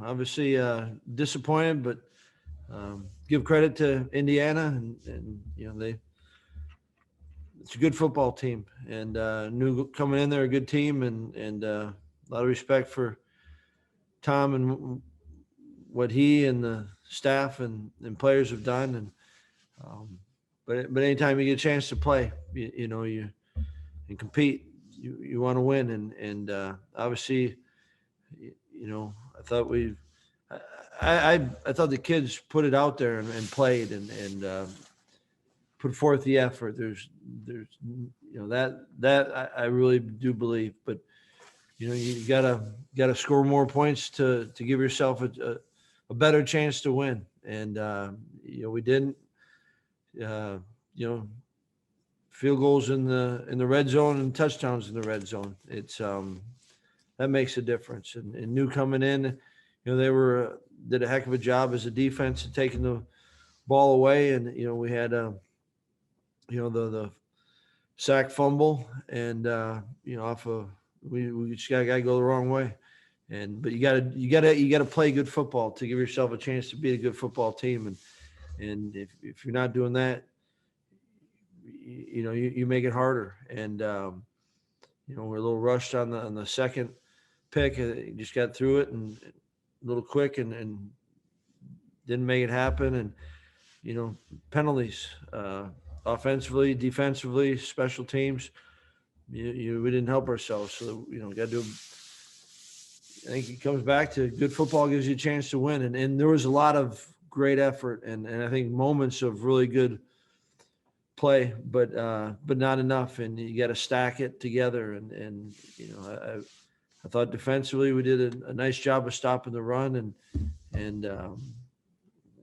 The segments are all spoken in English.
obviously disappointed, but give credit to Indiana, and it's a good football team, and knew coming in there a good team, and a lot of respect for Tom and what he and the staff and players have done, and but anytime you get a chance to play, you and compete, you want to win, and obviously, I thought I thought the kids put it out there and played and put forth the effort. There's that I really do believe, but you gotta score more points to give yourself a better chance to win, and we didn't. Field goals in the red zone and touchdowns in the red zone. It's that makes a difference. And new coming in, they did a heck of a job as a defense of taking the ball away, and we had the sack fumble, and off of we just got to go the wrong way, but you gotta play good football to give yourself a chance to be a good football team, and if you're not doing that, you make it harder, and we're a little rushed on the second pick. You just got through it and a little quick, and didn't make it happen, and penalties, offensively, defensively, special teams. We didn't help ourselves, so got to do. I think it comes back to good football gives you a chance to win, and there was a lot of great effort, and I think moments of really good play, but not enough, and you got to stack it together. And I thought defensively we did a nice job of stopping the run, and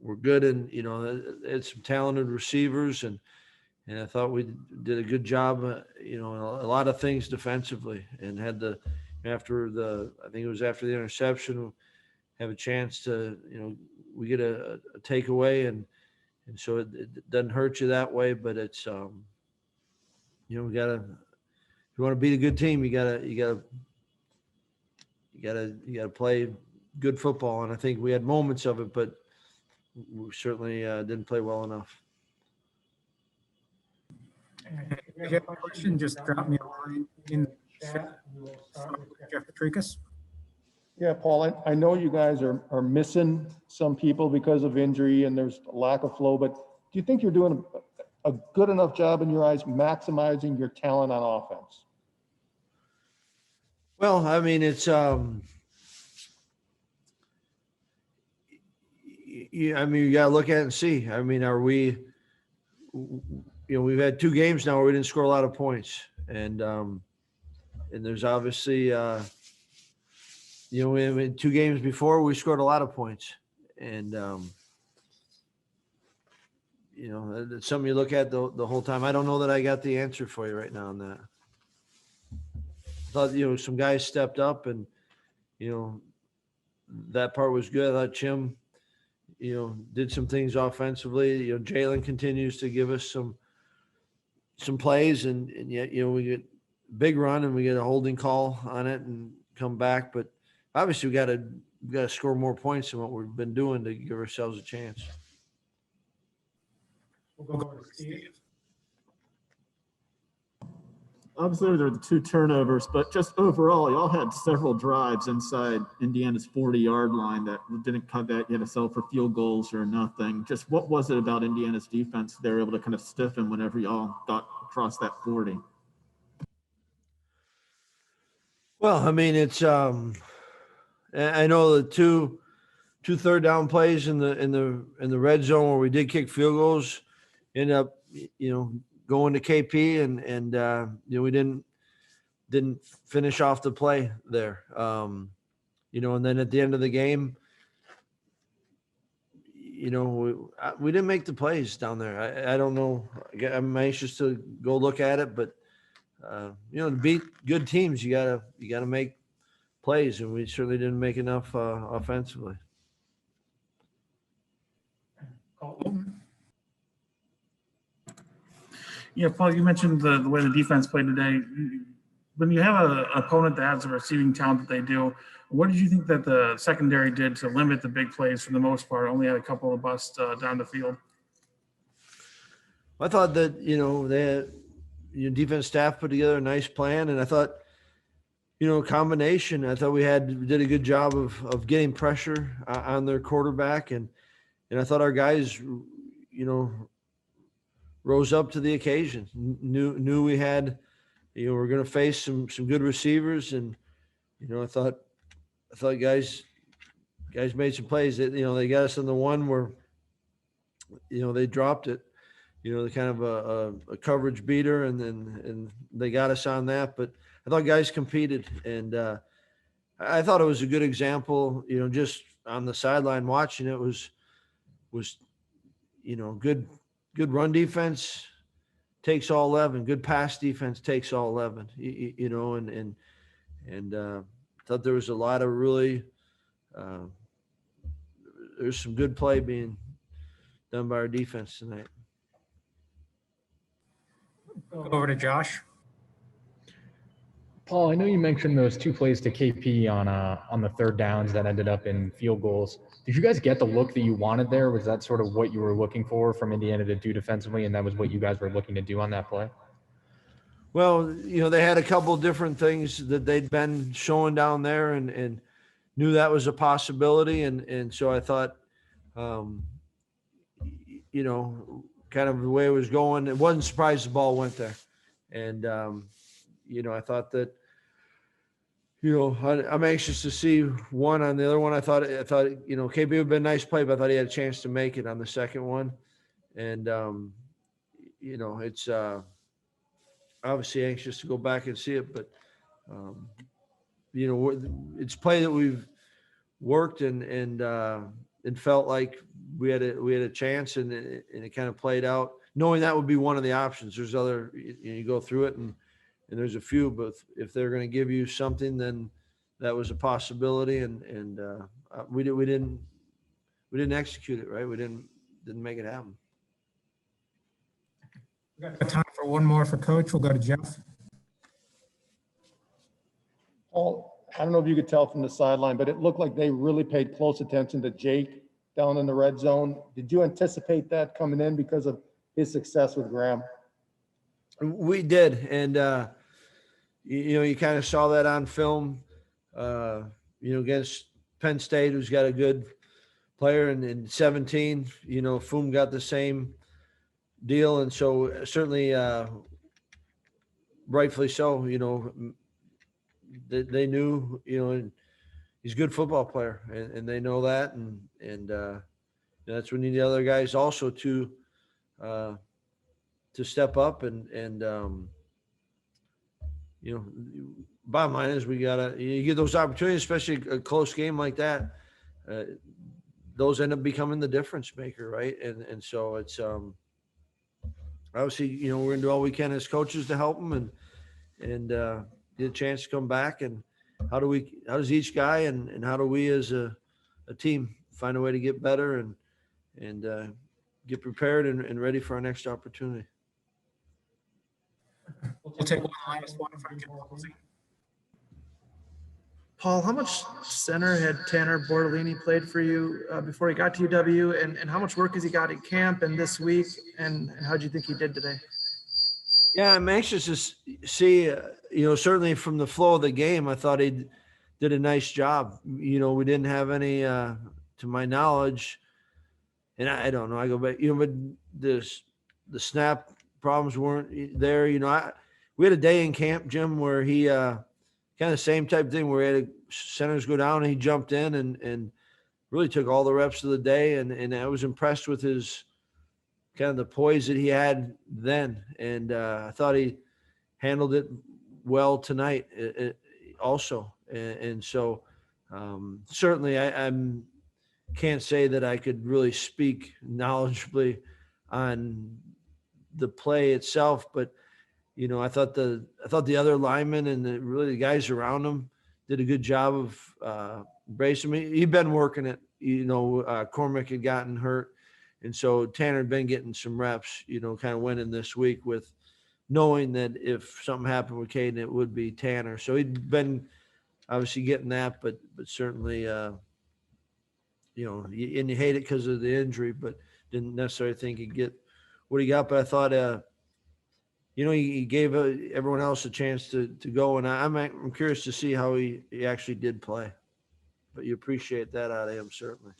we're good, and it's some talented receivers, and I thought we did a good job, a lot of things defensively, and had after the interception, have a chance to we get a takeaway, and so it doesn't hurt you that way, but it's we gotta, if you want to beat a good team, you gotta play good football, and I think we had moments of it, but we certainly didn't play well enough. If you have a question, just drop me a line in the chat. We'll start with Jeff Patrikas. Yeah, Paul, I know you guys are missing some people because of injury and there's a lack of flow, but do you think you're doing a good enough job in your eyes maximizing your talent on offense? Well, I mean, it's you got to look at it and see. I mean, are we? We've had 2 games now where we didn't score a lot of points, and there's obviously we had 2 games before we scored a lot of points, and it's something you look at the whole time. I don't know that I got the answer for you right now on that. I thought some guys stepped up, and that part was good. I thought Chim did some things offensively. Jalen continues to give us some plays, and yet we get big run and we get a holding call on it and come back, but obviously we got to score more points than what we've been doing to give ourselves a chance. We'll go over to Steve. Obviously, there were the 2 turnovers, but just overall, y'all had several drives inside Indiana's 40-yard line that didn't cut that. You had to settle for field goals or nothing. Just what was it about Indiana's defense they were able to kind of stiffen whenever y'all got across that 40? Well, I mean, it's I know the two third down plays in the red zone where we did kick field goals end up going to KP, and we didn't finish off the play there. And then at the end of the game, we didn't make the plays down there. I don't know. I'm anxious to go look at it, but to beat good teams, you gotta make plays, and we certainly didn't make enough offensively. Yeah, Paul, you mentioned the way the defense played today. when you have an opponent that has the receiving talent that they do, what did you think that the secondary did to limit the big plays for the most part? Only had a couple of busts down the field. I thought that, they had, defense staff put together a nice plan, and I thought, combination. I thought we did a good job of getting pressure on their quarterback, and I thought our guys, rose up to the occasion. Knew we had, we're going to face some good receivers, and I thought guys made some plays. That they got us in the one where they dropped it. The kind of a coverage beater, and they got us on that. But I thought guys competed, and I thought it was a good example. Just on the sideline watching it was good run defense takes all 11. Good pass defense takes all 11. And thought there was a lot of really there's some good play being done by our defense tonight. Go over to Josh. Paul, I know you mentioned those 2 plays to KP on the third downs that ended up in field goals. Did you guys get the look that you wanted there? Was that sort of what you were looking for from Indiana to do defensively, and that was what you guys were looking to do on that play? Well, they had a couple of different things that they'd been showing down there, and knew that was a possibility. And so I thought, kind of the way it was going, it wasn't surprised the ball went there. And, I thought that, I'm anxious to see one on the other one. I thought, KB would have been a nice play, but I thought he had a chance to make it on the second one. And, it's obviously anxious to go back and see it, but, it's play that we've worked and felt like we had a chance, and it kind of played out, knowing that would be one of the options. There's other, you go through it and there's a few, but if they're going to give you something, then that was a possibility. And we didn't execute it, right? We didn't make it happen. We got time for one more for Coach. We'll go to Jeff. Paul, I don't know if you could tell from the sideline, but it looked like they really paid close attention to Jake down in the red zone. Did you anticipate that coming in because of his success with Graham? We did. And, you kind of saw that on film, against Penn State, who's got a good player. And in 17, Foom got the same deal. And so certainly, rightfully so, they knew, and he's a good football player, and they know that. And that's when you need the other guys also to step up and bottom line is you get those opportunities, especially a close game like that. Those end up becoming the difference maker, right? And so it's obviously, we're gonna do all we can as coaches to help them and get a chance to come back. And how does each guy and how do we as a team find a way to get better and get prepared and ready for our next opportunity. We'll take one last one if I can. Paul, how much center had Tanner Bortolini played for you before he got to UW, and how much work has he got at camp and this week, and how do you think he did today? Yeah, I'm anxious to see, certainly from the flow of the game, I thought he did a nice job. We didn't have any, to my knowledge, and I don't know, I go back, but the snap problems weren't there. We had a day in camp, Jim, where he kind of the same type of thing where he had centers go down and he jumped in and really took all the reps of the day. And I was impressed with his kind of the poise that he had then. And I thought he handled it well tonight also. And so certainly I can't say that I could really speak knowledgeably on the play itself, but I thought the other linemen and really the guys around him did a good job of embracing me. He'd been working it, Cormac had gotten hurt. And so Tanner had been getting some reps, kind of went in this week with knowing that if something happened with Caden, it would be Tanner. So he'd been obviously getting that, but certainly, and you hate it because of the injury, but didn't necessarily think he'd get what he got. But I thought, he gave everyone else a chance to go, and I'm curious to see how he actually did play. But you appreciate that out of him, certainly.